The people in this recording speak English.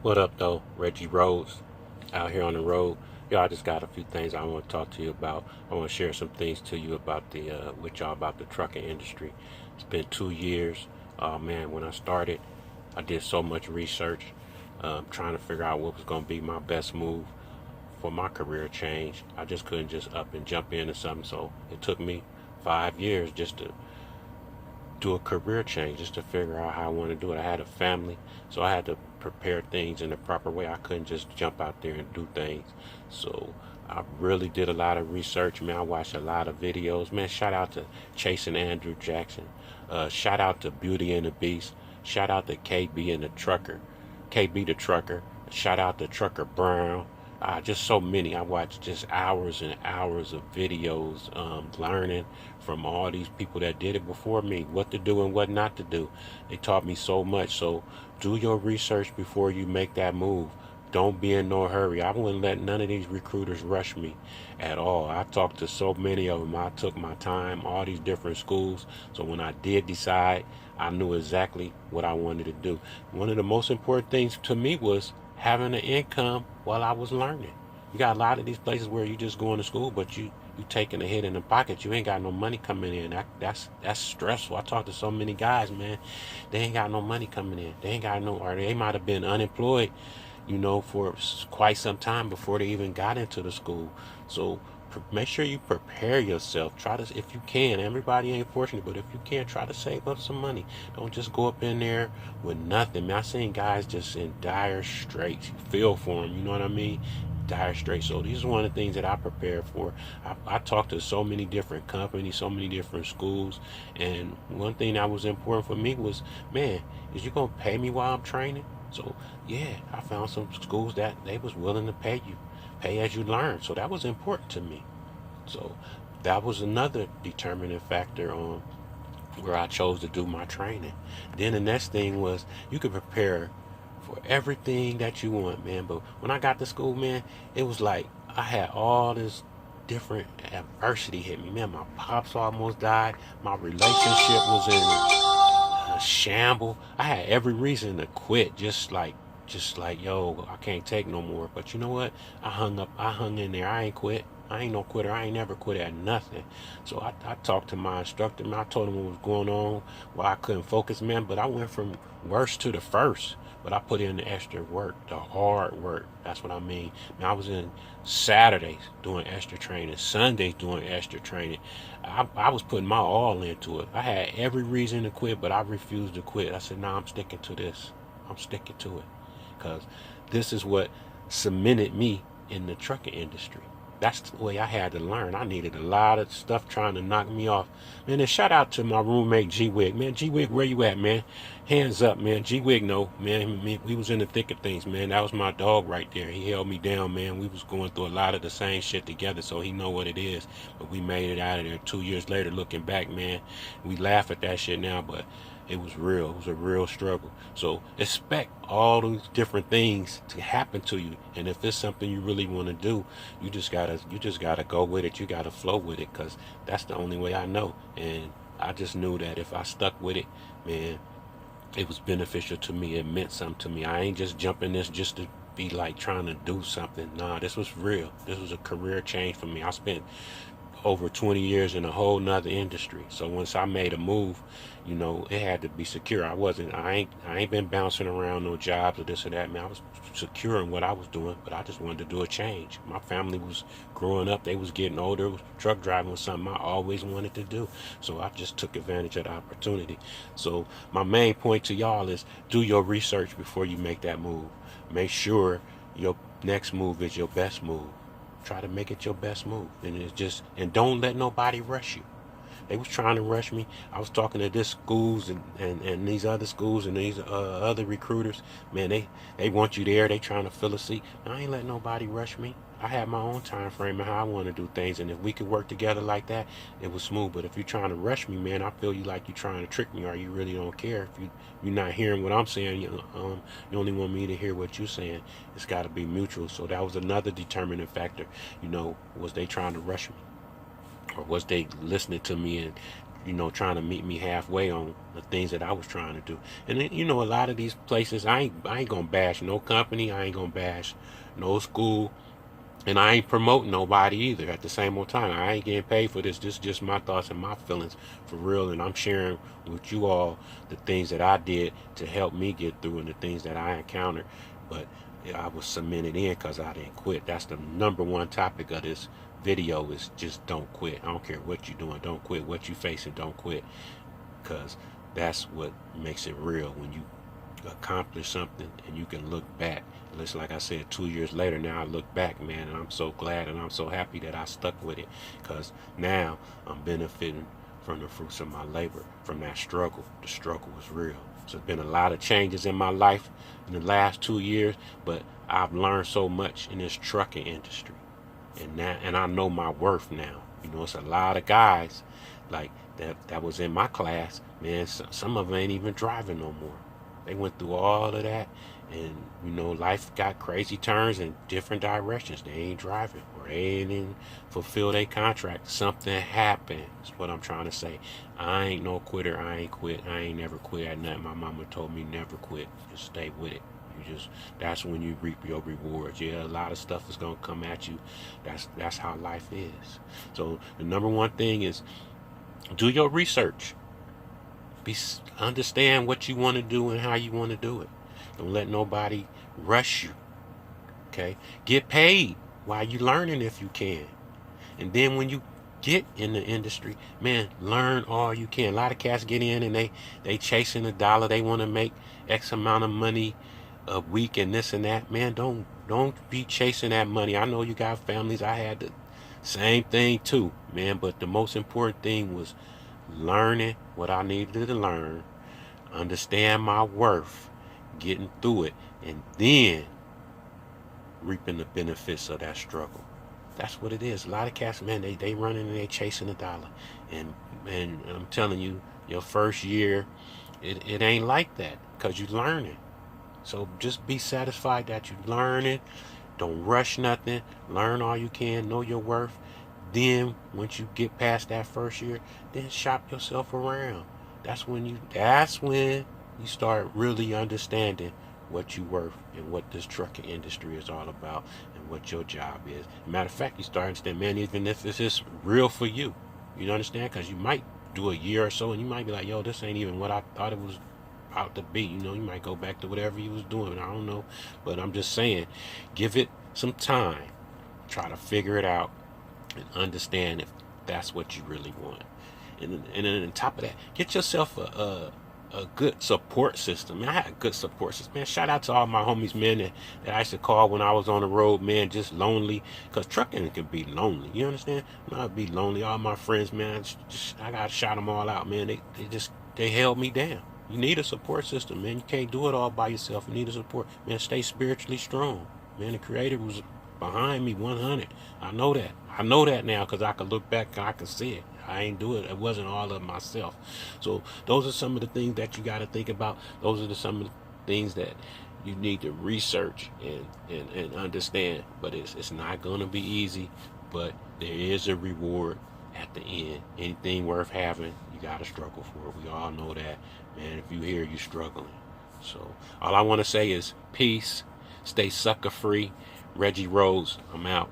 What up, though? Reggie Rhodes out here on the road. Yo, I just got a few things I want to talk to you about. I want to share some things to you about with y'all about the trucking industry. It's been 2 years. Man, when I started, I did so much research, trying to figure out what was going to be my best move for my career change. I just couldn't just up and jump into something. So it took me 5 years just to do a career change, just to figure out how I want to do it. I had a family, so I had to prepare things in the proper way. I couldn't just jump out there and do things. So I really did a lot of research, man. I watched a lot of videos, man. Shout out to Chase and Andrew Jackson. Shout out to Beauty and the Beast. Shout out to KB and the Trucker, KB the Trucker. Shout out to Trucker Brown. Just so many. I watched just hours and hours of videos, learning from all these people that did it before me, what to do and what not to do. They taught me so much. So do your research before you make that move. Don't be in no hurry. I wouldn't let none of these recruiters rush me at all. I talked to so many of them. I took my time, all these different schools. So when I did decide, I knew exactly what I wanted to do. One of the most important things to me was having an income while I was learning. You got a lot of these places where you just going to school, but you taking a hit in the pocket. You ain't got no money coming in. That's stressful. I talked to so many guys, man. They ain't got no money coming in. They ain't got no, or they might have been unemployed, for quite some time before they even got into the school. So make sure you prepare yourself. Try to, if you can. Everybody ain't fortunate, but if you can, try to save up some money. Don't just go up in there with nothing. Man, I seen guys just in dire straits. You feel for them. You know what I mean? Dire straits. So these are one of the things that I prepare for. I talked to so many different companies, so many different schools, and one thing that was important for me was, man, is you gonna pay me while I'm training? So yeah, I found some schools that they was willing to pay you, pay as you learn. So that was important to me. So that was another determining factor on where I chose to do my training. Then the next thing was you could prepare for everything that you want, man. But when I got to school, man, it was like I had all this different adversity hit me. Man, my pops almost died. My relationship was in a shamble. I had every reason to quit, just like, yo, I can't take no more. But you know what? I hung in there. I ain't quit. I ain't no quitter. I ain't never quit at nothing. So I talked to my instructor, man. I told him what was going on, why I couldn't focus, man. But I went from worst to the first. But I put in the extra work, the hard work. That's what I mean. Man, I was in Saturdays doing extra training, Sundays doing extra training. I was putting my all into it. I had every reason to quit, but I refused to quit. I said, nah, I'm sticking to this. I'm sticking to it because this is what cemented me in the trucking industry. That's the way I had to learn. I needed a lot of stuff trying to knock me off. Man, and shout out to my roommate G Wig. Man, G Wig, where you at, man? Hands up, man. G Wig, no, man. We was in the thick of things, man. That was my dog right there. He held me down, man. We was going through a lot of the same shit together, so he know what it is. But we made it out of there 2 years later. Looking back, man, we laugh at that shit now, but it was real. It was a real struggle. So expect all those different things to happen to you. And if it's something you really want to do, you just gotta go with it. You gotta flow with it, cause that's the only way I know. And I just knew that if I stuck with it, man, it was beneficial to me. It meant something to me. I ain't just jumping this just to be like trying to do something. Nah, this was real. This was a career change for me. I spent over 20 years in a whole nother industry. So once I made a move, it had to be secure. I ain't been bouncing around no jobs or this or that, man. I was secure in what I was doing, but I just wanted to do a change. My family was growing up, they was getting older. Truck driving was something I always wanted to do. So I just took advantage of the opportunity. So my main point to y'all is do your research before you make that move. Make sure your next move is your best move. Try to make it your best move, and don't let nobody rush you. They was trying to rush me. I was talking to this schools and these other schools and these other recruiters. Man, they want you there. They trying to fill a seat. I ain't let nobody rush me. I had my own time frame and how I want to do things, and if we could work together like that, it was smooth. But if you're trying to rush me, man, I feel you like you're trying to trick me, or you really don't care. If you're not hearing what I'm saying, you only want me to hear what you're saying. It's got to be mutual. So that was another determining factor. Was they trying to rush me, or was they listening to me and trying to meet me halfway on the things that I was trying to do. And then, a lot of these places, I ain't gonna bash no company, I ain't gonna bash no school, and I ain't promoting nobody either at the same old time. I ain't getting paid for this. This is just my thoughts and my feelings for real. And I'm sharing with you all the things that I did to help me get through and the things that I encountered. But I was cemented in because I didn't quit. That's the number one topic of this video, is just don't quit. I don't care what you're doing. Don't quit. What you facing, don't quit. Because that's what makes it real. When you accomplish something and you can look back. It's like I said, 2 years later, now I look back, man, and I'm so glad and I'm so happy that I stuck with it, because now I'm benefiting from the fruits of my labor, from that struggle. The struggle was real. So there's been a lot of changes in my life in the last 2 years, but I've learned so much in this trucking industry, and I know my worth now. It's a lot of guys like that was in my class, man. Some of them ain't even driving no more. They went through all of that, and life got crazy turns in different directions. They ain't driving, or they ain't fulfill their contract. Something happened. That's what I'm trying to say. I ain't no quitter. I ain't quit. I ain't never quit at nothing. My mama told me never quit. Just stay with it. That's when you reap your rewards. Yeah, a lot of stuff is gonna come at you. That's how life is. So the number one thing is do your research. Understand what you want to do and how you want to do it. Don't let nobody rush you. Okay? Get paid while you learning if you can. And then when you get in the industry, man, learn all you can. A lot of cats get in and they chasing a dollar. They want to make X amount of money a week and this and that. Man, don't be chasing that money. I know you got families. I had the same thing too, man. But the most important thing was learning what I needed to learn, understand my worth, getting through it, and then reaping the benefits of that struggle. That's what it is. A lot of cats, man, they running and they chasing a dollar. And I'm telling you, your first year, it ain't like that, because you learning. So just be satisfied that you learning. Don't rush nothing. Learn all you can. Know your worth. Then once you get past that first year, then shop yourself around. That's when you start really understanding what you worth and what this trucking industry is all about and what your job is. Matter of fact, you start understanding, man, even if this is real for you. You understand? Because you might do a year or so and you might be like, yo, this ain't even what I thought it was out to be. You might go back to whatever you was doing. I don't know. But I'm just saying, give it some time. Try to figure it out and understand if that's what you really want. And then on top of that, get yourself a good support system. Man, I had a good support system. Man, shout out to all my homies, man, that I used to call when I was on the road, man, just lonely. Because trucking can be lonely. You understand? I'd be lonely. All my friends, man, I got to shout them all out, man. They held me down. You need a support system, man. You can't do it all by yourself. You need a support. Man, stay spiritually strong. Man, the Creator was behind me 100. I know that. I know that now because I can look back and I can see it. I ain't do it. It wasn't all of myself. So those are some of the things that you got to think about. Those are some of the things that you need to research and understand. But it's not going to be easy. But there is a reward at the end. Anything worth having, you got to struggle for it. We all know that. Man, if you hear, you struggling. So all I want to say is peace. Stay sucker free. Reggie Rose, I'm out.